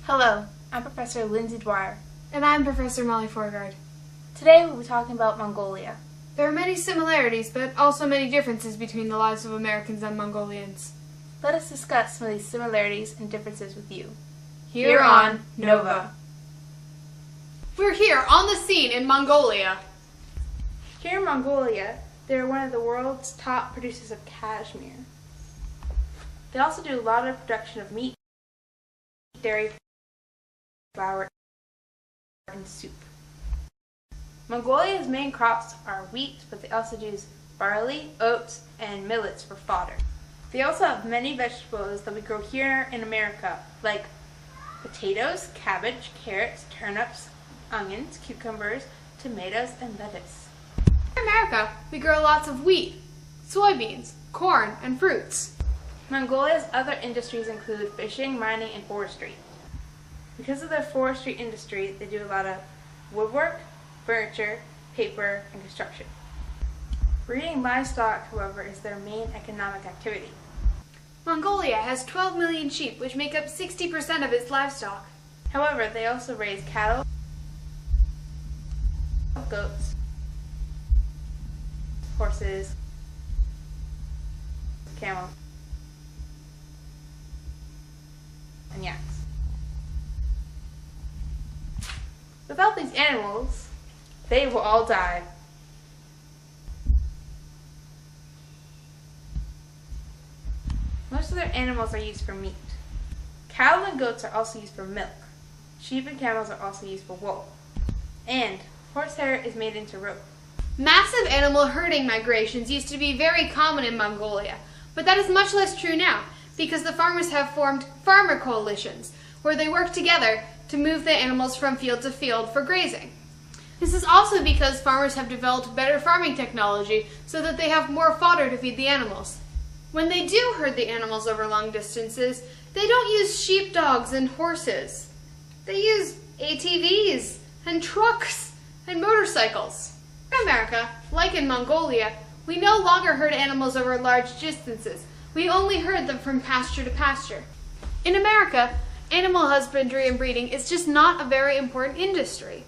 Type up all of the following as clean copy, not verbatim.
Hello, I'm Professor Lyndsey Dwyer. And I'm Professor Molly Forgard. Today we'll be talking about Mongolia. There are many similarities, but also many differences between the lives of Americans and Mongolians. Let us discuss some of these similarities and differences with you. Here on Nova. We're here on the scene in Mongolia. Here in Mongolia, they're one of the world's top producers of cashmere. They also do a lot of production of meat, dairy, flour, and soup. Mongolia's main crops are wheat, but they also use barley, oats, and millets for fodder. They also have many vegetables that we grow here in America, like potatoes, cabbage, carrots, turnips, onions, cucumbers, tomatoes, and lettuce. In America, we grow lots of wheat, soybeans, corn, and fruits. Mongolia's other industries include fishing, mining, and forestry. Because of their forestry industry, they do a lot of woodwork, furniture, paper, and construction. Breeding livestock, however, is their main economic activity. Mongolia has 12 million sheep, which make up 60% of its livestock. However, they also raise cattle, goats, horses, camels, and yaks. Without these animals, they will all die. Most of their animals are used for meat. Cattle and goats are also used for milk. Sheep and camels are also used for wool. And horsehair is made into rope. Massive animal herding migrations used to be very common in Mongolia, but that is much less true now because the farmers have formed farmer coalitions where they work together to move the animals from field to field for grazing. This is also because farmers have developed better farming technology so that they have more fodder to feed the animals. When they do herd the animals over long distances, they don't use sheepdogs and horses. They use ATVs and trucks and motorcycles. In America, like in Mongolia, we no longer herd animals over large distances. We only herd them from pasture to pasture. In America, animal husbandry and breeding is just not a very important industry.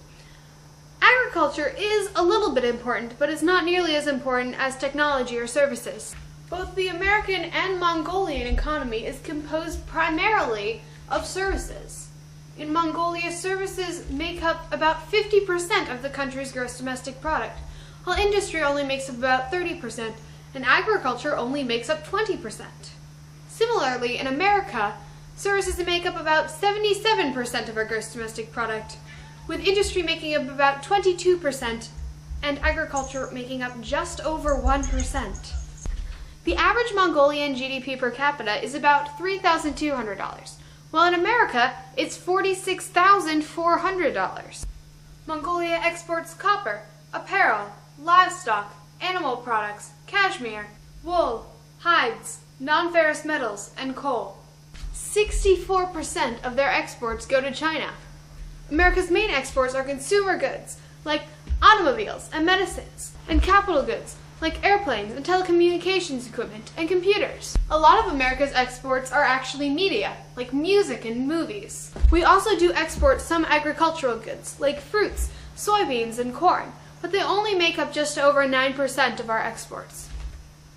Agriculture is a little bit important, but it's not nearly as important as technology or services. Both the American and Mongolian economy is composed primarily of services. In Mongolia, services make up about 50% of the country's gross domestic product, while industry only makes up about 30%, and agriculture only makes up 20%. Similarly, in America, services make up about 77% of our gross domestic product, with industry making up about 22% and agriculture making up just over 1%. The average Mongolian GDP per capita is about $3,200, while in America it's $46,400. Mongolia exports copper, apparel, livestock, animal products, cashmere, wool, hides, non-ferrous metals, and coal. 64% of their exports go to China. America's main exports are consumer goods, like automobiles and medicines, and capital goods, like airplanes and telecommunications equipment and computers. A lot of America's exports are actually media, like music and movies. We also do export some agricultural goods, like fruits, soybeans, and corn, but they only make up just over 9% of our exports.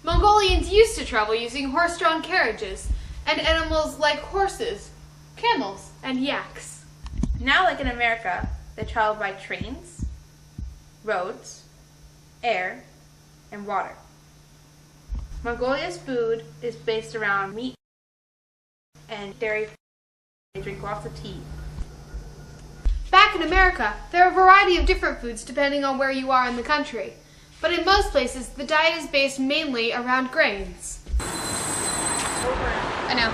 Mongolians used to travel using horse-drawn carriages, and animals like horses, camels, and yaks. Now, like in America, they travel by trains, roads, air, and water. Mongolia's food is based around meat and dairy. They drink lots of tea. Back in America, there are a variety of different foods depending on where you are in the country. But in most places, the diet is based mainly around grains. I know.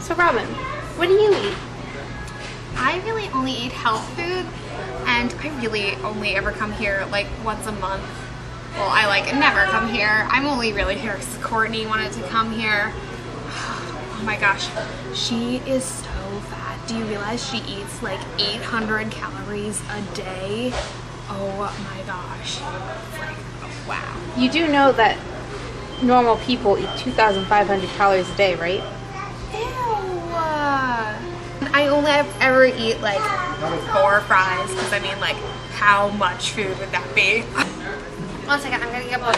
So Robin, what do you eat? I really only eat health food, and I really only ever come here like once a month. Well, I never come here. I'm only really here because Courtney wanted to come here. Oh my gosh, she is so fat. Do you realize she eats like 800 calories a day? Oh my gosh. Like, wow. You do know that normal people eat 2,500 calories a day, right? I only ever eat like 4 fries, because I mean, like, how much food would that be? 1 second, I'm gonna get one.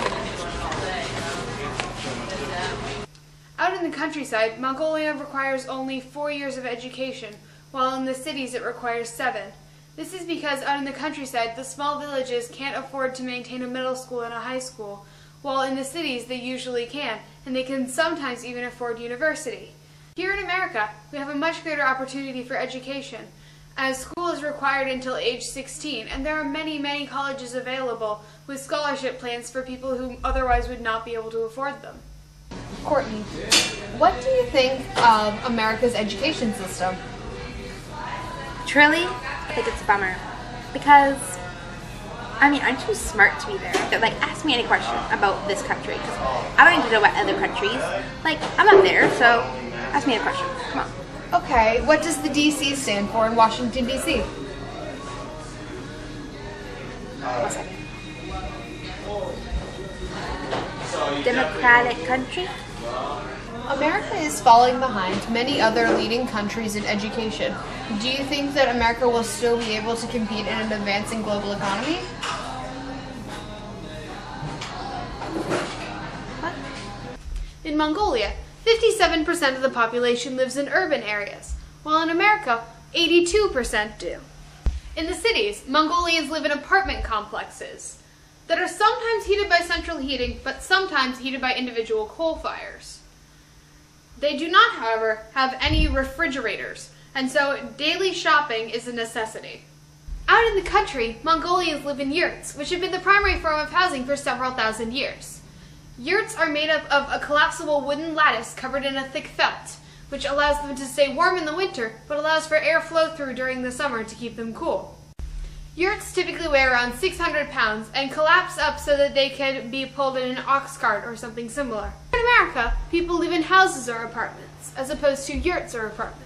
Out in the countryside, Mongolia requires only 4 years of education, while in the cities it requires 7. This is because out in the countryside, the small villages can't afford to maintain a middle school and a high school, while in the cities they usually can, and they can sometimes even afford university. Here in America, we have a much greater opportunity for education, as school is required until age 16, and there are many, many colleges available with scholarship plans for people who otherwise would not be able to afford them. Courtney, what do you think of America's education system? Truly, I think it's a bummer. Because, I mean, I'm too smart to be there. Like, ask me any question about this country. Because I don't need to know about other countries. Like, I'm not there, so ask me a question. Come on. Okay, what does the DC stand for in Washington, D.C.? 1 second. Democratic country? America is falling behind many other leading countries in education. Do you think that America will still be able to compete in an advancing global economy? What? In Mongolia, 57% of the population lives in urban areas, while in America, 82% do. In the cities, Mongolians live in apartment complexes that are sometimes heated by central heating, but sometimes heated by individual coal fires. They do not, however, have any refrigerators, and so daily shopping is a necessity. Out in the country, Mongolians live in yurts, which have been the primary form of housing for several thousand years. Yurts are made up of a collapsible wooden lattice covered in a thick felt, which allows them to stay warm in the winter, but allows for air flow through during the summer to keep them cool. Yurts typically weigh around 600 pounds and collapse up so that they can be pulled in an ox cart or something similar. In America, people live in houses or apartments, as opposed to yurts or apartments.